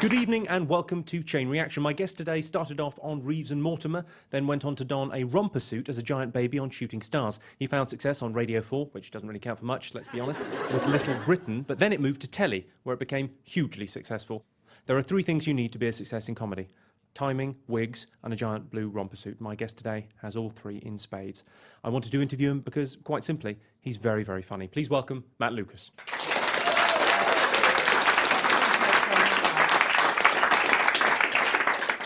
Good evening and welcome to Chain Reaction. My guest today started off on Reeves and Mortimer, then went on to don a romper suit as a giant baby on Shooting Stars. He found success on Radio 4, which doesn't really count for much, let's be honest, with Little Britain, but then it moved to telly, where it became hugely successful. There are three things you need to be a success in comedy: timing, wigs, and a giant blue romper suit. My guest today has all three in spades. I wanted to interview him because, quite simply, he's very, very funny. Please welcome Matt Lucas.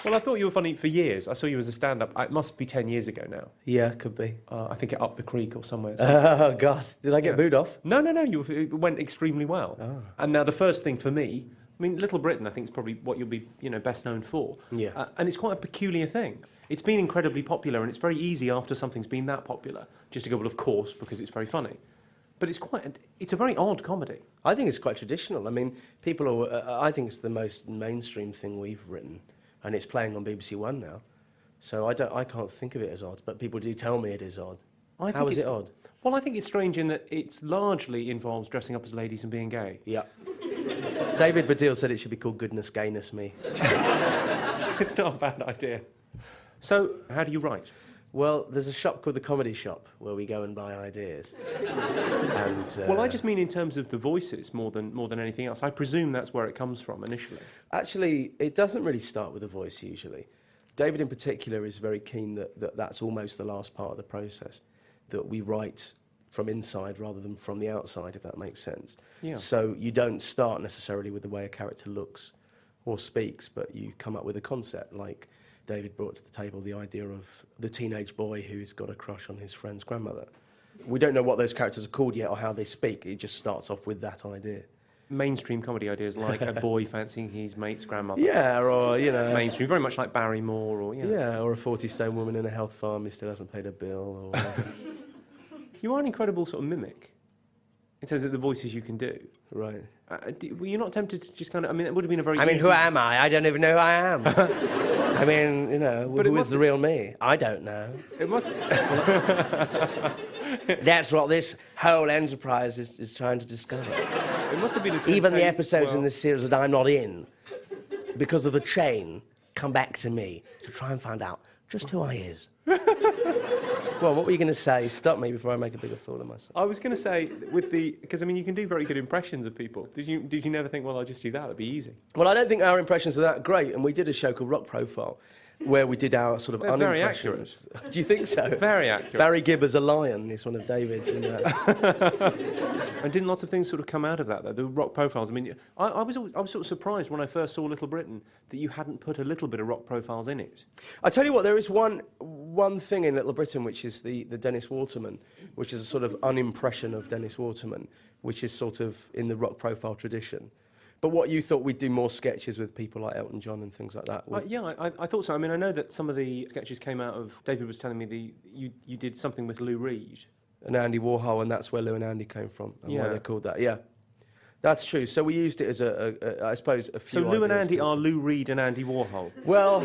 Well, I thought you were funny for years. I saw you as a stand-up. It must be 10 years ago now. Yeah, could be. I think Up the Creek or somewhere. Oh, God. Did I get booed off? No. It went extremely well. Oh. And now the first thing for me, I mean, Little Britain, I think, is probably what you'll be, best known for. Yeah. And it's quite a peculiar thing. It's been incredibly popular, and it's very easy after something's been that popular just to go, well, of course, because it's very funny. But it's a very odd comedy. I think it's quite traditional. I mean, I think it's the most mainstream thing we've written. And it's playing on BBC One now, so I can't think of it as odd. But people do tell me it is odd. How is it odd? Well, I think it's strange in that it largely involves dressing up as ladies and being gay. Yeah. David Baddiel said it should be called Goodness Gayness Me. It's not a bad idea. So, how do you write? Well, there's a shop called The Comedy Shop where we go and buy ideas. Well, I just mean in terms of the voices more than anything else. I presume that's where it comes from initially. Actually, it doesn't really start with a voice usually. David in particular is very keen that that's almost the last part of the process, that we write from inside rather than from the outside, if that makes sense. Yeah. So you don't start necessarily with the way a character looks or speaks, but you come up with a concept, like David brought to the table the idea of the teenage boy who's got a crush on his friend's grandmother. We don't know what those characters are called yet or how they speak. It just starts off with that idea. Mainstream comedy ideas like a boy fancying his mate's grandmother. Yeah, or, Mainstream, very much like Barrymore or, Yeah, or a 40-stone woman in a health farm who still hasn't paid a bill or whatever. You are an incredible sort of mimic in terms of the voices you can do. Right. Were you not tempted to just kind of... I mean, it would have been a very easy... who am I? I don't even know who I am. I mean, who is the real me? I don't know. It must... That's what this whole enterprise is trying to discover. It must have been a Even the episodes in this series that I'm not in, because of the chain, come back to me to try and find out just who I is. Well, what were you going to say? Stop me before I make a bigger fool of myself. I was going to say, because, I mean, you can do very good impressions of people. Did you never think, well, I'll just do that, it'd be easy? Well, I don't think our impressions are that great, and we did a show called Rock Profile, where we did our sort of unimpressions. Very accurate. Do you think so? Very accurate. Barry Gibb as a lion is one of David's. And didn't lots of things sort of come out of that, though? The rock profiles. I mean, I was sort of surprised when I first saw Little Britain that you hadn't put a little bit of rock profiles in it. I tell you what, there is one thing in Little Britain, which is the Dennis Waterman, which is a sort of unimpression of Dennis Waterman, which is sort of in the rock profile tradition. But what you thought we'd do more sketches with people like Elton John and things like that? Yeah, I thought so. I mean, I know that some of the sketches came out of... David was telling me you did something with Lou Reed. And Andy Warhol, and that's where Lou and Andy came from, and why they called that. Yeah, that's true. So we used it as I suppose, a few. So Lou and Andy are Lou Reed and Andy Warhol. Well,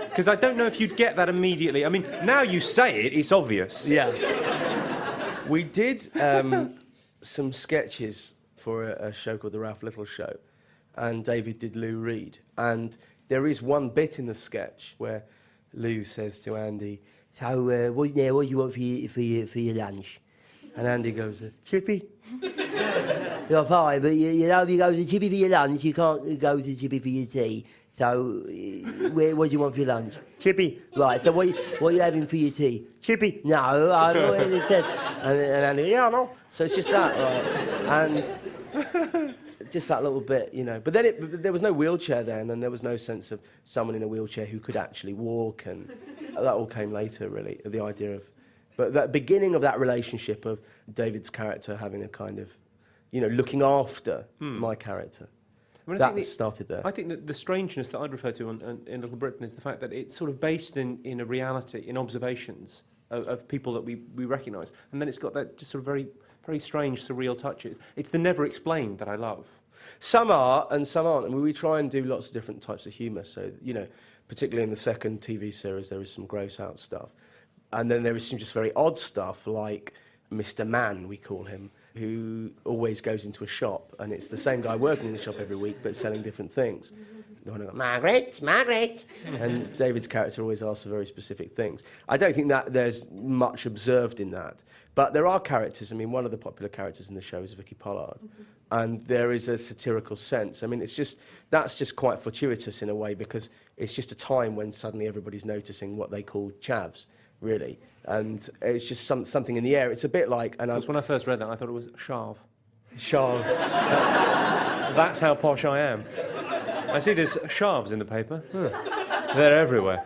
because I don't know if you'd get that immediately. I mean, now you say it, it's obvious. Yeah. We did some sketches for a show called The Ralph Little Show, and David did Lou Reed, and there is one bit in the sketch where Lou says to Andy, "So, what do you want for your lunch?" And Andy goes, "Chippy." You're fine, but you know, if you go to Chippy for your lunch, you can't go to Chippy for your tea. So, what do you want for your lunch? Chippy. Right, so what are you having for your tea? Chippy. No, I don't know what it said. And Andy, yeah, no. So it's just that, right? And just that little bit, But then there was no wheelchair then, and there was no sense of someone in a wheelchair who could actually walk, and that all came later, really, the idea of... But that beginning of that relationship of David's character having a kind of, looking after my character, that started there. I think that the strangeness that I'd refer to in Little Britain is the fact that it's sort of based in a reality, in observations of people that we recognise, and then it's got that just sort of very, very strange, surreal touches. It's the never explained that I love. Some are and some aren't. I mean, we try and do lots of different types of humour. So, particularly in the second TV series, there is some gross out stuff. And then there is some just very odd stuff, like Mr. Man, we call him, who always goes into a shop, and it's the same guy working in the shop every week, but selling different things. Margaret, Margaret. And David's character always asks for very specific things. I don't think that there's much observed in that. But there are characters. I mean, one of the popular characters in the show is Vicky Pollard. And there is a satirical sense. I mean, that's just quite fortuitous in a way, because it's just a time when suddenly everybody's noticing what they call chavs, really. And it's just something in the air. It's a bit like... Because when I first read that, I thought it was Shav. Shav. That's how posh I am. I see there's sharves in the paper. They're everywhere.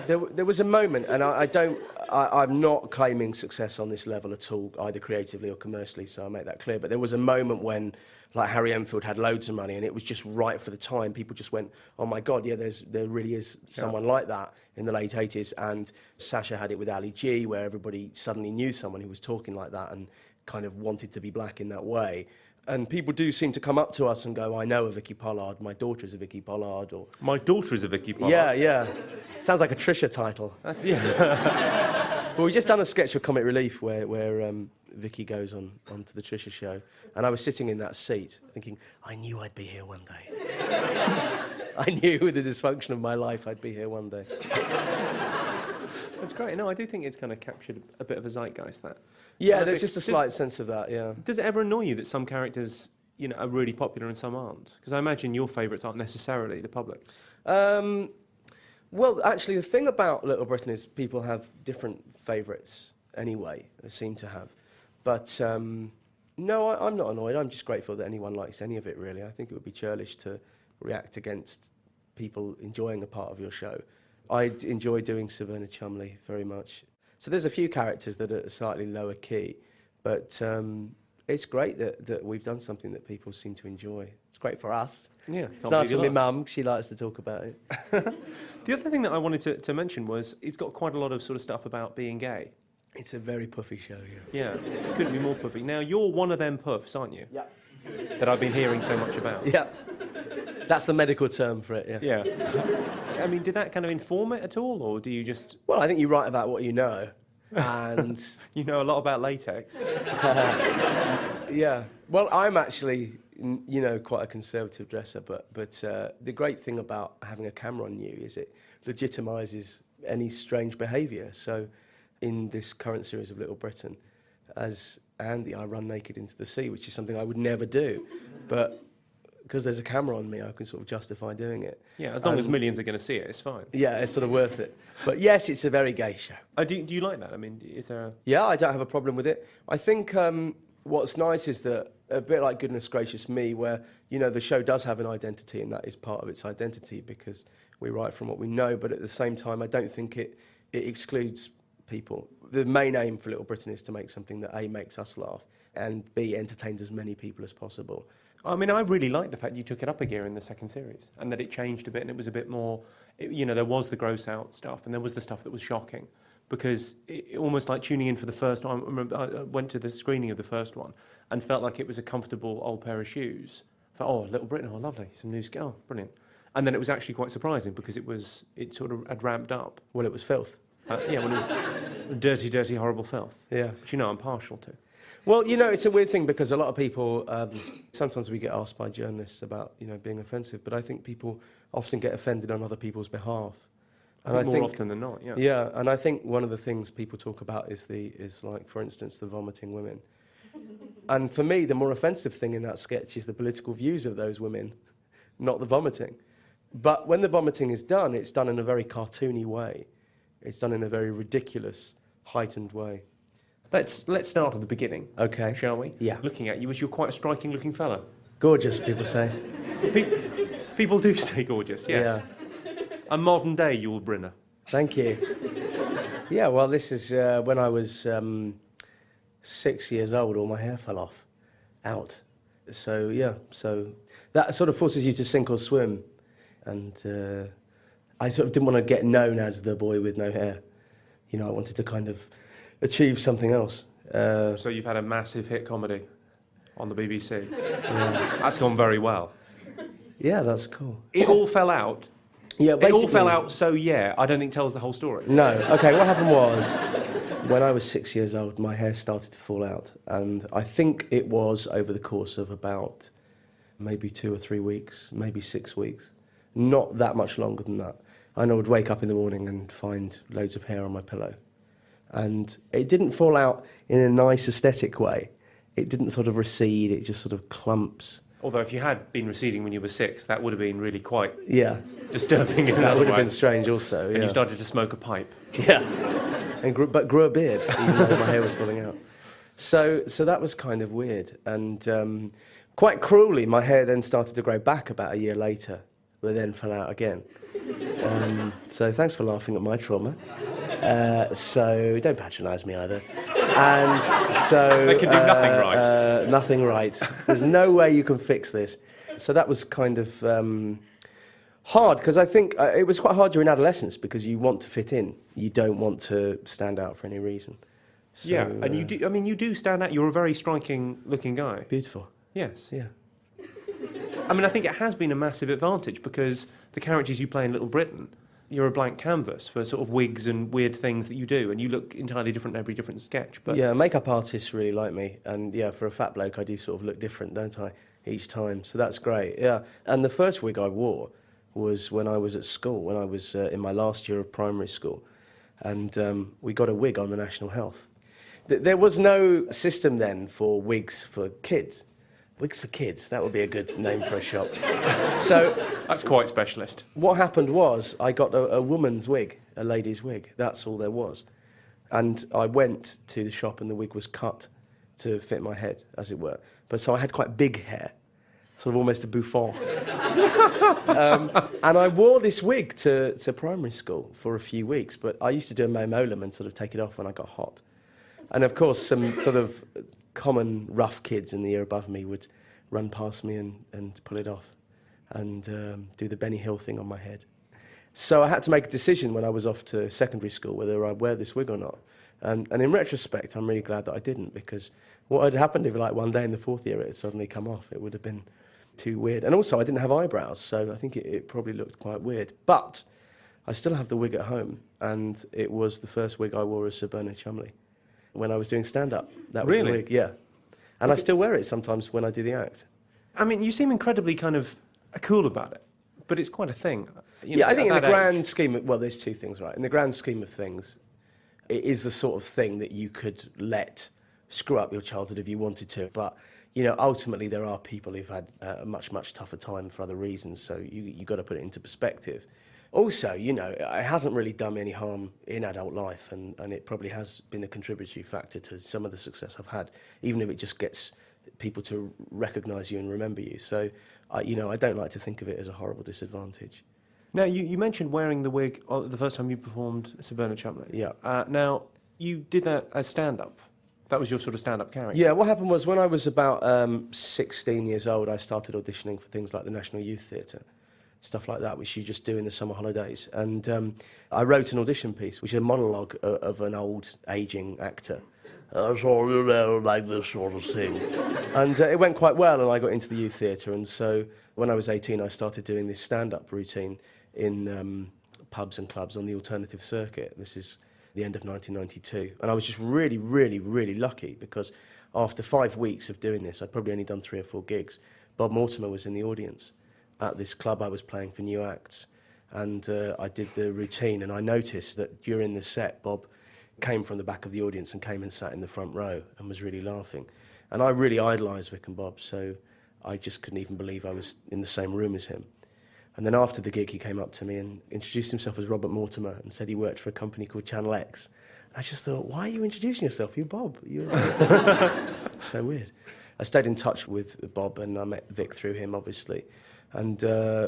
There was a moment, and I'm not claiming success on this level at all, either creatively or commercially, so I'll make that clear. But there was a moment when, like, Harry Enfield had loads of money, and it was just right for the time. People just went, oh my God, yeah, there really is someone like that in the late 80s. And Sacha had it with Ali G, where everybody suddenly knew someone who was talking like that and kind of wanted to be black in that way. And people do seem to come up to us and go, I know a Vicky Pollard, my daughter is a Vicky Pollard, or... My daughter is a Vicky Pollard? Yeah. Sounds like a Trisha title. Yeah. Well, we just done a sketch for Comic Relief where Vicky goes onto the Trisha show, and I was sitting in that seat thinking, I knew I'd be here one day. I knew with the dysfunction of my life I'd be here one day. That's great. No, I do think it's kind of captured a bit of a zeitgeist, that. Yeah, there's just a slight sense of that, yeah. Does it ever annoy you that some characters, you know, are really popular and some aren't? Because I imagine your favourites aren't necessarily the public's. Well, actually, the thing about Little Britain is people have different favourites anyway, they seem to have. But, no, I'm not annoyed. I'm just grateful that anyone likes any of it, really. I think it would be churlish to react against people enjoying a part of your show. I enjoy doing Sir Bernard Chumley very much. So there's a few characters that are at a slightly lower key, but it's great that we've done something that people seem to enjoy. It's great for us. Yeah, it's nice for my mum. She likes to talk about it. The other thing that I wanted to mention was it's got quite a lot of sort of stuff about being gay. It's a very puffy show, yeah. Yeah, couldn't be more puffy. Now, you're one of them puffs, aren't you? Yeah. That I've been hearing so much about. Yeah. That's the medical term for it, yeah. Yeah. I mean, did that kind of inform it at all, or do you just... Well, I think you write about what you know, and... You know a lot about latex. Yeah. Well, I'm actually, you know, quite a conservative dresser, but the great thing about having a camera on you is it legitimises any strange behaviour. So in this current series of Little Britain, as Andy, I run naked into the sea, which is something I would never do. But because there's a camera on me, I can sort of justify doing it. Yeah, as long as millions are going to see it, it's fine. Yeah, it's sort of worth it. But yes, it's a very gay show. Do you like that? I mean, is there... Yeah, I don't have a problem with it. I think what's nice is that, a bit like Goodness Gracious Me, where, you know, the show does have an identity, and that is part of its identity, because we write from what we know, but at the same time, I don't think it excludes people. The main aim for Little Britain is to make something that A, makes us laugh, and B, entertains as many people as possible. I mean, I really like the fact you took it up a gear in the second series, and that it changed a bit, and it was a bit more, you know, there was the gross out stuff, and there was the stuff that was shocking, because it almost like tuning in for the first one. I remember I went to the screening of the first one, and felt like it was a comfortable old pair of shoes. Felt, oh, Little Britain, oh, lovely, some new skill, brilliant. And then it was actually quite surprising, because it sort of had ramped up. Well, it was filth. Yeah, when it was dirty, dirty, horrible filth. Yeah. Which, you know, I'm partial to. Well, you know, it's a weird thing, because a lot of people, sometimes we get asked by journalists about, you know, being offensive, but I think people often get offended on other people's behalf. And I think more often than not, yeah. Yeah, and I think one of the things people talk about is like, for instance, the vomiting women. And for me, the more offensive thing in that sketch is the political views of those women, not the vomiting. But when the vomiting is done, it's done in a very cartoony way. It's done in a very ridiculous, heightened way. Let's start at the beginning. Okay. Shall we? Yeah. Looking at you as you're quite a striking looking fella. Gorgeous, people say. People do say gorgeous, yes. Yeah. A modern day Yul Brynner. Thank you. Yeah, well, this is when I was 6 years old, all my hair fell out. So, yeah, so that sort of forces you to sink or swim. And I sort of didn't want to get known as the boy with no hair. You know, I wanted to kind of achieve something else. So you've had a massive hit comedy on the BBC. Yeah. That's gone very well. Yeah, that's cool. It all fell out. Yeah, it all fell out, so yeah, I don't think tells the whole story. No. Okay, what happened was, When I was 6 years old, my hair started to fall out, and I think it was over the course of about maybe 2 or 3 weeks, maybe 6 weeks. Not that much longer than that. And I would wake up in the morning and find loads of hair on my pillow. And it didn't fall out in a nice aesthetic way. It didn't sort of recede, it just sort of clumps. Although if you had been receding when you were 6, that would have been really quite disturbing. That would have been strange also, And you started to smoke a pipe. Yeah, but grew a beard, even though my hair was falling out. So that was kind of weird. And quite cruelly, my hair then started to grow back about a year later, but then fell out again. So thanks for laughing at my trauma. So don't patronise me either. And so... They can do nothing right. Nothing right. There's no way you can fix this. So that was kind of hard, because I think it was quite hard during adolescence, because you want to fit in. You don't want to stand out for any reason. So, yeah, and you do. I mean, you do stand out. You're a very striking-looking guy. Beautiful. Yes. Yeah. I mean, I think it has been a massive advantage, because the characters you play in Little Britain, you're a blank canvas for sort of wigs and weird things that you do, and you look entirely different in every different sketch. But yeah, makeup artists really like me, and yeah, for a fat bloke, I do sort of look different, don't I, each time? So that's great. Yeah, and the first wig I wore was when I was at school, when I was in my last year of primary school, and we got a wig on the National Health. There was no system then for wigs for kids. Wigs for Kids, that would be a good name for a shop. So that's quite specialist. What happened was I got a woman's wig, a lady's wig. That's all there was. And I went to the shop and the wig was cut to fit my head, as it were. But so I had quite big hair, sort of almost a bouffant. And I wore this wig to primary school for a few weeks, but I used to do a mamolum and sort of take it off when I got hot. And of course, some sort of common rough kids in the year above me would run past me and pull it off and do the Benny Hill thing on my head. So I had to make a decision when I was off to secondary school whether I'd wear this wig or not. And in retrospect, I'm really glad that I didn't, because what had happened if like one day in the fourth year it had suddenly come off? It would have been too weird. And also I didn't have eyebrows, so I think it probably looked quite weird. But I still have the wig at home, and it was the first wig I wore as Sir Bernard Chumley when I was doing stand-up. That was the wig, yeah. And I still wear it sometimes when I do the act. I mean, you seem incredibly kind of cool about it, but it's quite a thing. I think in the grand scheme of... Well, there's two things, right? In the grand scheme of things, it is the sort of thing that you could let screw up your childhood if you wanted to. But, ultimately there are people who've had a much, much tougher time for other reasons, so you've got to put it into perspective. Also, it hasn't really done me any harm in adult life, and it probably has been a contributory factor to some of the success I've had, even if it just gets people to recognise you and remember you. So, I don't like to think of it as a horrible disadvantage. Now, you mentioned wearing the wig the first time you performed Sir Bernard Chumley. Yeah. Now, you did that as stand-up. That was your sort of stand-up character. Yeah, what happened was when I was about 16 years old, I started auditioning for things like the National Youth Theatre. Stuff like that, which you just do in the summer holidays. And I wrote an audition piece, which is a monologue of an old, ageing actor. So, like this sort of thing. And it went quite well, and I got into the youth theatre. And so when I was 18, I started doing this stand-up routine in pubs and clubs on the alternative circuit. This is the end of 1992. And I was just really, really, really lucky, because after 5 weeks of doing this, I'd probably only done 3 or 4 gigs. Bob Mortimer was in the audience at this club I was playing for new acts, and I did the routine, and I noticed that during the set Bob came from the back of the audience and came and sat in the front row and was really laughing. And I really idolised Vic and Bob, so I just couldn't even believe I was in the same room as him. And then after the gig he came up to me and introduced himself as Robert Mortimer and said he worked for a company called Channel X. And I just thought, why are you introducing yourself? You're Bob. So weird. I stayed in touch with Bob, and I met Vic through him, obviously. And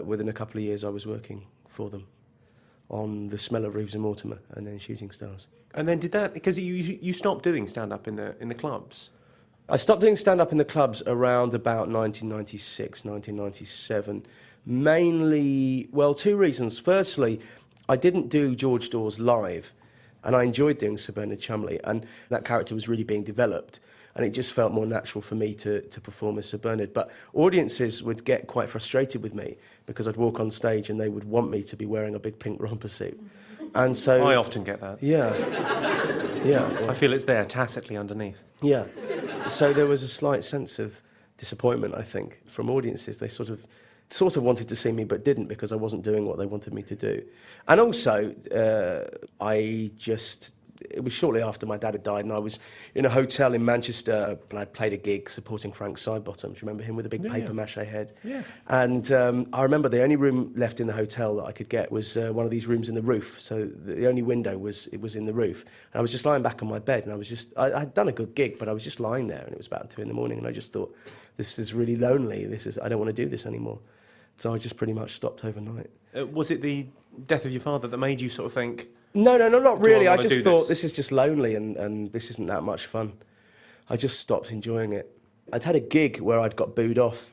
within a couple of years, I was working for them on The Smell of Reeves and Mortimer, and then Shooting Stars. And then did that, because you stopped doing stand-up in the clubs? I stopped doing stand-up in the clubs around about 1996, 1997. Mainly, well, 2 reasons. Firstly, I didn't do George Dawes live, and I enjoyed doing Sir Bernard Chumley, and that character was really being developed. And it just felt more natural for me to perform as Sir Bernard. But audiences would get quite frustrated with me, because I'd walk on stage and they would want me to be wearing a big pink romper suit. And so I often get that. Yeah. Yeah. I feel it's there, tacitly underneath. Yeah. So there was a slight sense of disappointment, I think, from audiences. They sort of wanted to see me but didn't, because I wasn't doing what they wanted me to do. And also, it was shortly after my dad had died, and I was in a hotel in Manchester, and I played a gig supporting Frank Sidebottom. Do you remember him with a big paper mache head? Yeah. And I remember the only room left in the hotel that I could get was one of these rooms in the roof. So the only window was in the roof. And I was just lying back on my bed, and I had done a good gig, but I was just lying there, and it was about 2 a.m, and I just thought, this is really lonely. I don't want to do this anymore. So I just pretty much stopped overnight. Was it the death of your father that made you sort of think... No, not really. I just thought, this is just lonely and this isn't that much fun. I just stopped enjoying it. I'd had a gig where I'd got booed off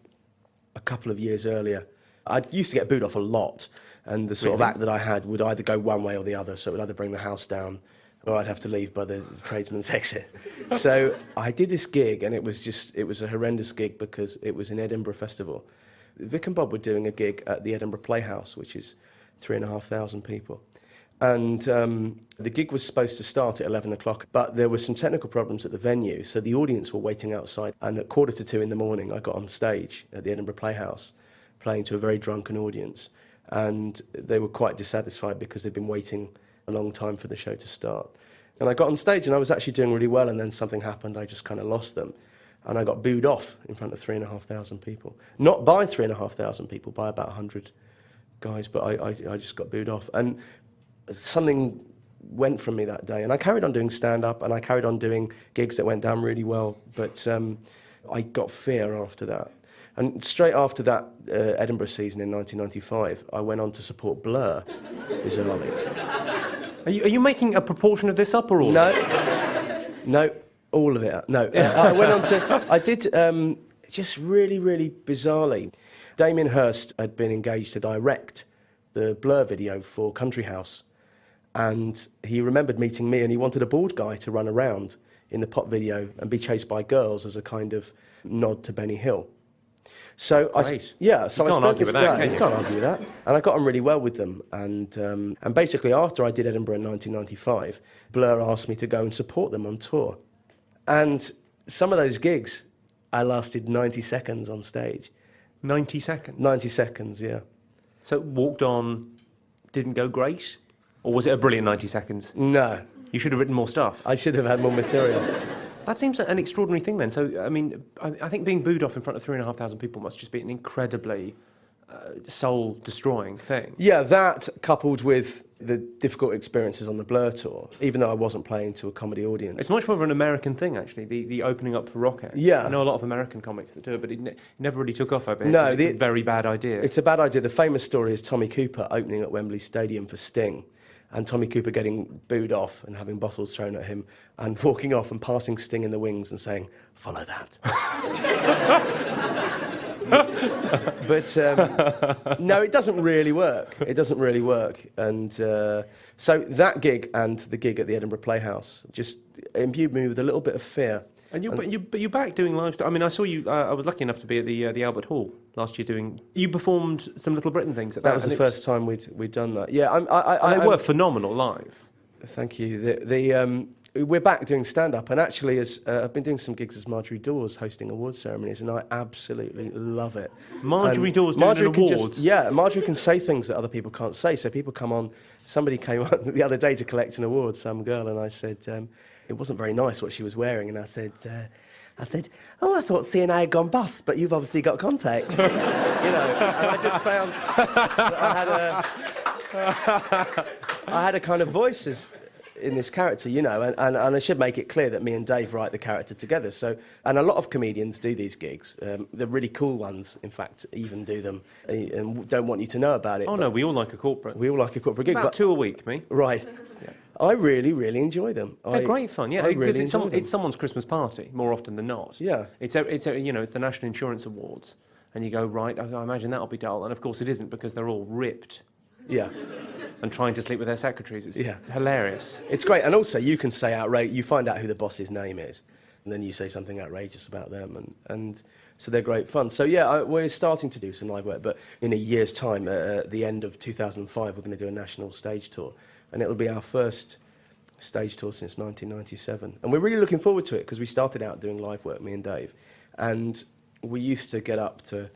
a couple of years earlier. I used to get booed off a lot, and the sort of act that I had would either go one way or the other, so it would either bring the house down or I'd have to leave by the tradesman's exit. So I did this gig, and it was a horrendous gig because it was in Edinburgh Festival. Vic and Bob were doing a gig at the Edinburgh Playhouse, which is 3,500 people. And the gig was supposed to start at 11 o'clock, but there were some technical problems at the venue, so the audience were waiting outside. And at 1:45 in the morning, I got on stage at the Edinburgh Playhouse, playing to a very drunken audience. And they were quite dissatisfied because they'd been waiting a long time for the show to start. And I got on stage, and I was actually doing really well, and then something happened. I just kind of lost them. And I got booed off in front of 3,500 people. Not by 3,500 people, by about 100 guys, but I just got booed off. And something went from me that day, and I carried on doing stand-up, and I carried on doing gigs that went down really well, but I got fear after that. And straight after that Edinburgh season in 1995, I went on to support Blur, bizarrely. Are you making a proportion of this up or all? No, all of it. No, I went on to... I did, just really, really bizarrely. Damien Hirst had been engaged to direct the Blur video for Country House, and he remembered meeting me, and he wanted a bald guy to run around in the pop video and be chased by girls as a kind of nod to Benny Hill. So Great. I can't argue with that, can you? You can't argue with that. And I got on really well with them. And basically, after I did Edinburgh in 1995, Blur asked me to go and support them on tour. And some of those gigs, I lasted 90 seconds on stage. 90 seconds? 90 seconds, yeah. So walked on, didn't go great? Or was it a brilliant 90 seconds? No. You should have written more stuff. I should have had more material. That seems an extraordinary thing then. So, I mean, I think being booed off in front of 3,500 people must just be an incredibly soul-destroying thing. Yeah, that coupled with the difficult experiences on the Blur tour, even though I wasn't playing to a comedy audience. It's much more of an American thing, actually, the opening up for rock acts. Yeah. I know a lot of American comics that do it, but it never really took off over here. No, it's a very bad idea. It's a bad idea. The famous story is Tommy Cooper opening at Wembley Stadium for Sting, and Tommy Cooper getting booed off and having bottles thrown at him and walking off and passing Sting in the wings and saying, "Follow that." But no, it doesn't really work. It doesn't really work. And so that gig and the gig at the Edinburgh Playhouse just imbued me with a little bit of fear. And you're back doing live stuff. I mean, I saw you. I was lucky enough to be at the Albert Hall last year doing. You performed some Little Britain things at that. That was the first time we'd done that. Yeah, and they were phenomenal live. Thank you. We're back doing stand-up, and actually, I've been doing some gigs as Marjorie Dawes hosting award ceremonies, and I absolutely love it. Marjorie Dawes doing awards? Marjorie can say things that other people can't say, so people come on. Somebody came on the other day to collect an award, some girl, and I said, it wasn't very nice what she was wearing, and I said, "Oh, I thought C&A had gone bust, but you've obviously got contacts." And I just found that I had a kind of voice in this character, and I should make it clear that me and Dave write the character together. So, and a lot of comedians do these gigs. The really cool ones, in fact, even do them and don't want you to know about it. Oh no, we all like a corporate. We all like a corporate gig. About 2 a week, me. Right. Yeah. I really, really enjoy them. They're great fun, yeah. Because it's someone's Christmas party more often than not. Yeah. It's the National Insurance Awards, and you go, right, I imagine that'll be dull, and of course it isn't because they're all ripped. Yeah. And trying to sleep with their secretaries. It's hilarious. It's great, and also you can say you find out who the boss's name is, and then you say something outrageous about them, and so they're great fun. So yeah, we're starting to do some live work, but in a year's time, at the end of 2005, we're going to do a national stage tour, and it'll be our first stage tour since 1997. And we're really looking forward to it because we started out doing live work, me and Dave. And we used to get up to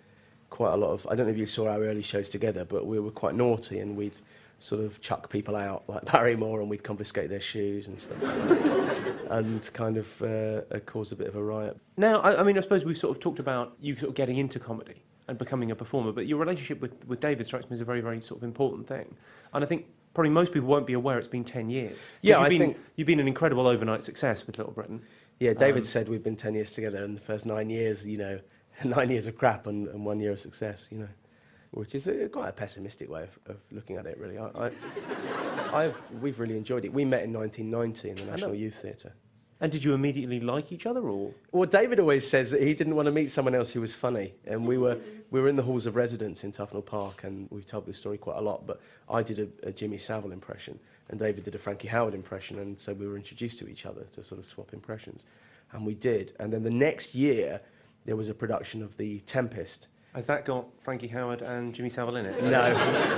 quite a lot of, I don't know if you saw our early shows together, but we were quite naughty and we'd sort of chuck people out like Barrymore and we'd confiscate their shoes and stuff like that. And kind of cause a bit of a riot. Now, I mean, I suppose we've sort of talked about you sort of getting into comedy and becoming a performer, but your relationship with David strikes me as a very, very sort of important thing. And I think probably most people won't be aware it's been 10 years. Yeah, You've been an incredible overnight success with Little Britain. Yeah, David said we've been 10 years together, and the first 9 years, 9 years of crap and 1 year of success, which is quite a pessimistic way of looking at it, really. We've really enjoyed it. We met in 1990 in the National Youth Theatre. And did you immediately like each other, or? Well, David always says that he didn't want to meet someone else who was funny, and we were in the halls of residence in Tufnell Park, and we've told this story quite a lot, but I did a Jimmy Savile impression, and David did a Frankie Howerd impression, and so we were introduced to each other to sort of swap impressions, and we did. And then the next year, there was a production of The Tempest. Has that got Frankie Howerd and Jimmy Savile in it? No.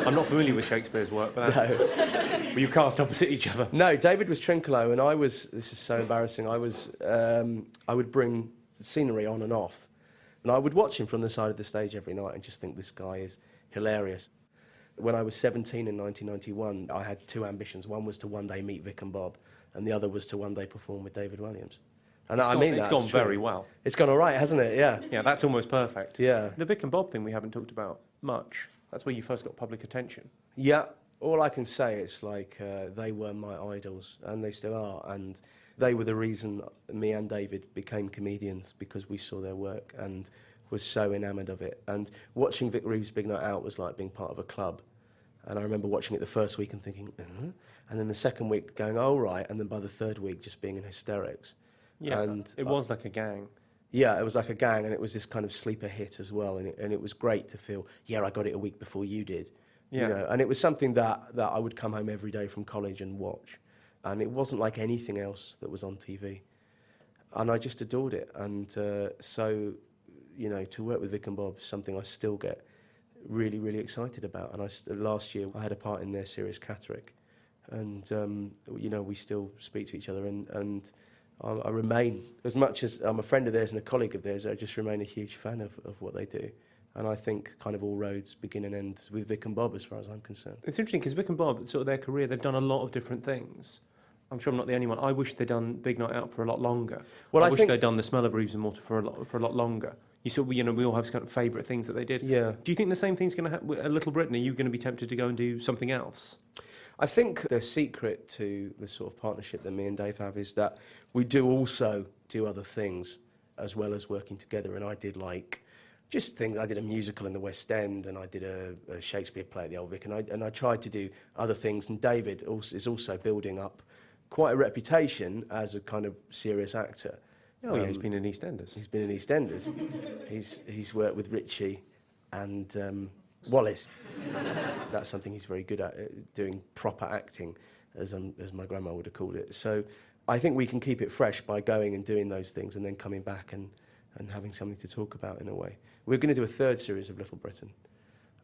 I'm not familiar with Shakespeare's work, but were you cast opposite each other? No, David was Trinculo, and I was, this is so embarrassing, I would bring scenery on and off, and I would watch him from the side of the stage every night and just think this guy is hilarious. When I was 17 in 1991, I had two ambitions. One was to one day meet Vic and Bob, and the other was to one day perform with David Walliams. And it's gone very well. It's gone all right, hasn't it? Yeah. Yeah, that's almost perfect. Yeah. The Vic and Bob thing we haven't talked about much. That's where you first got public attention. Yeah. All I can say is like they were my idols, and they still are, and they were the reason me and David became comedians, because we saw their work and was so enamoured of it. And watching Vic Reeves' Big Night Out was like being part of a club. And I remember watching it the first week and thinking, and then the second week going, oh right, and then by the third week just being in hysterics. Yeah, and it was like a gang. Yeah, it was like a gang, and it was this kind of sleeper hit as well, and it was great to feel, yeah, I got it a week before you did. Yeah. And it was something that I would come home every day from college and watch, and it wasn't like anything else that was on TV. And I just adored it, and so, to work with Vic and Bob is something I still get really, really excited about. And last year I had a part in their series Catterick, and, we still speak to each other, and I remain, as much as I'm a friend of theirs and a colleague of theirs, I just remain a huge fan of what they do. And I think kind of all roads begin and end with Vic and Bob, as far as I'm concerned. It's interesting because Vic and Bob, sort of their career, they've done a lot of different things. I'm sure I'm not the only one. I wish they'd done Big Night Out for a lot longer. Well, I wish they'd done The Smell of Reeves and Mortar for a lot longer. We all have kind of favourite things that they did. Yeah. Do you think the same thing's going to happen with Little Britain? Are you going to be tempted to go and do something else? I think the secret to the sort of partnership that me and Dave have is that we do also do other things as well as working together. And I did just things. I did a musical in the West End, and I did a Shakespeare play at the Old Vic, and I tried to do other things. And David is also building up quite a reputation as a kind of serious actor. Oh yeah, he's been in EastEnders. He's been in EastEnders. he's worked with Ritchie and Wallace. That's something he's very good at, doing proper acting, as my grandma would have called it. So I think we can keep it fresh by going and doing those things and then coming back and having something to talk about in a way. We're going to do a third series of Little Britain.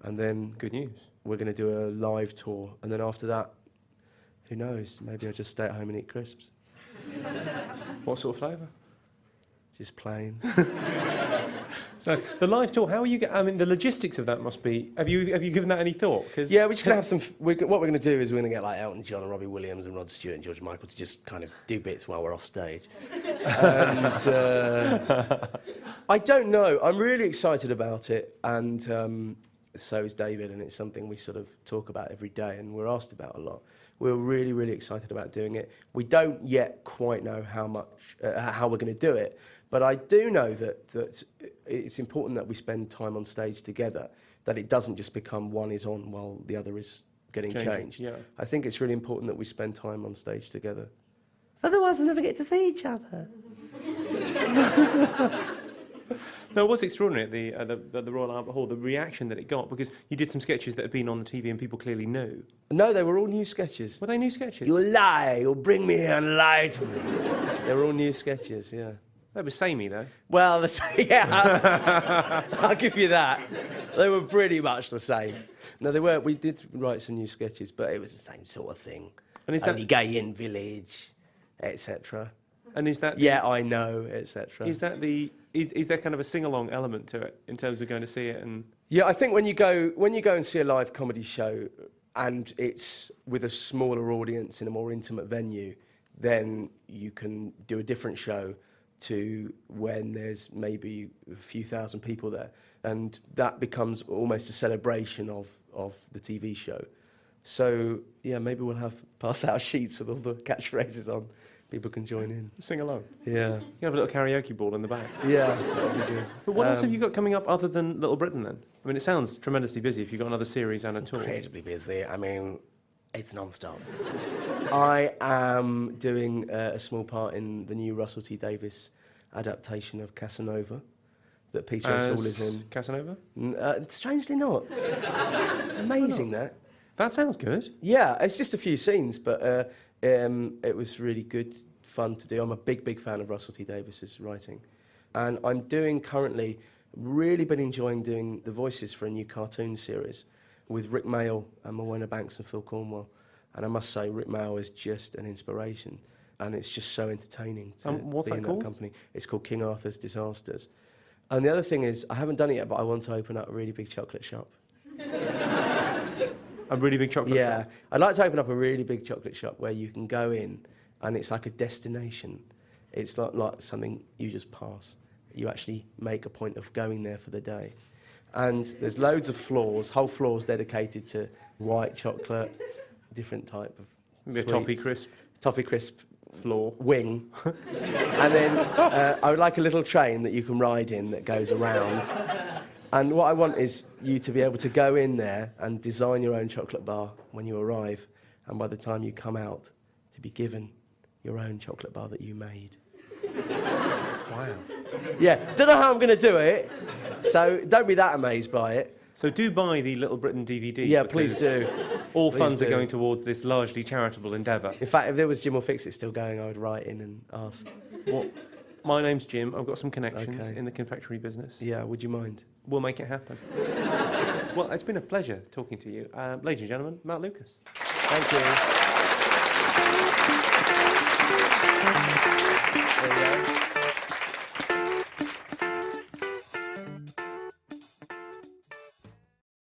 And then... Good news. We're going to do a live tour. And then after that, who knows? Maybe I'll just stay at home and eat crisps. What sort of flavour? Just plain. So the live tour, how are you? I mean, the logistics of that must be. Have you given that any thought? Yeah, we're just going to have some. What we're going to do is we're going to get like Elton John and Robbie Williams and Rod Stewart and George Michael to just kind of do bits while we're off stage. And I don't know. I'm really excited about it, and so is David, and it's something we sort of talk about every day, and we're asked about a lot. We're really, really excited about doing it. We don't yet quite know how we're going to do it. But I do know that it's important that we spend time on stage together, that it doesn't just become one is on while the other is getting changed. Yeah. I think it's really important that we spend time on stage together. Otherwise, we'll never get to see each other. No, it was extraordinary at the Royal Albert Hall, the reaction that it got, because you did some sketches that had been on the TV and people clearly knew. No, they were all new sketches. Were they new sketches? You lie, you'll bring me here and lie to me. They were all new sketches, yeah. They were samey, though. Well, yeah, I'll give you that. They were pretty much the same. No, they were. We did write some new sketches, but it was the same sort of thing. And is that... Only gay in village, etc. And is that... Yeah, I know, etc. Is that the... Is there kind of a sing-along element to it in terms of going to see it and... Yeah, I think when you go and see a live comedy show and it's with a smaller audience in a more intimate venue, then you can do a different show to when there's maybe a few thousand people there. And that becomes almost a celebration of the TV show. So, yeah, maybe we'll pass out sheets with all the catchphrases on. People can join in. Sing along. Yeah. You have a little karaoke ball in the back. Yeah, that'd be good. But what else have you got coming up other than Little Britain then? I mean, it sounds tremendously busy if you've got another series and a tour. Incredibly busy. I mean, it's non-stop. I am doing a small part in the new Russell T Davies adaptation of Casanova that Peter O'Toole is in. Casanova? Strangely not. Amazing, that. That sounds good. Yeah, it's just a few scenes, but it was really good fun to do. I'm a big fan of Russell T Davies's writing. And I'm doing currently, really been enjoying doing the voices for a new cartoon series with Rick Mayall and Morwenna Banks and Phil Cornwell. And I must say, Rick Mayall is just an inspiration. And it's just so entertaining to what's be that in called? that company. It's called King Arthur's Disasters. And the other thing is, I haven't done it yet, but I want to open up a really big chocolate shop. A really big chocolate Yeah, shop? I'd like to open up a really big chocolate shop where you can go in and it's like a destination. It's not like something you just pass. You actually make a point of going there for the day. And there's loads of floors, whole floors dedicated to white chocolate, different type of Maybe a sweets. toffee crisp Toffee crisp floor. wing. And then I would like a little train that you can ride in that goes around. And what I want is you to be able to go in there and design your own chocolate bar when you arrive, and by the time you come out, to be given your own chocolate bar that you made. Wow. Yeah, don't know how I'm going to do it, so don't be that amazed by it. So do buy the Little Britain DVD. Yeah, please do. All Please funds do. are going towards this largely charitable endeavour. In fact, if there was Jim or Fix It still going, I would write in and ask. Well, my name's Jim. I've got some connections Okay. in the confectionery business. Yeah, would you mind? We'll make it happen. Well, it's been a pleasure talking to you. Ladies and gentlemen, Matt Lucas. Thank you. There you go.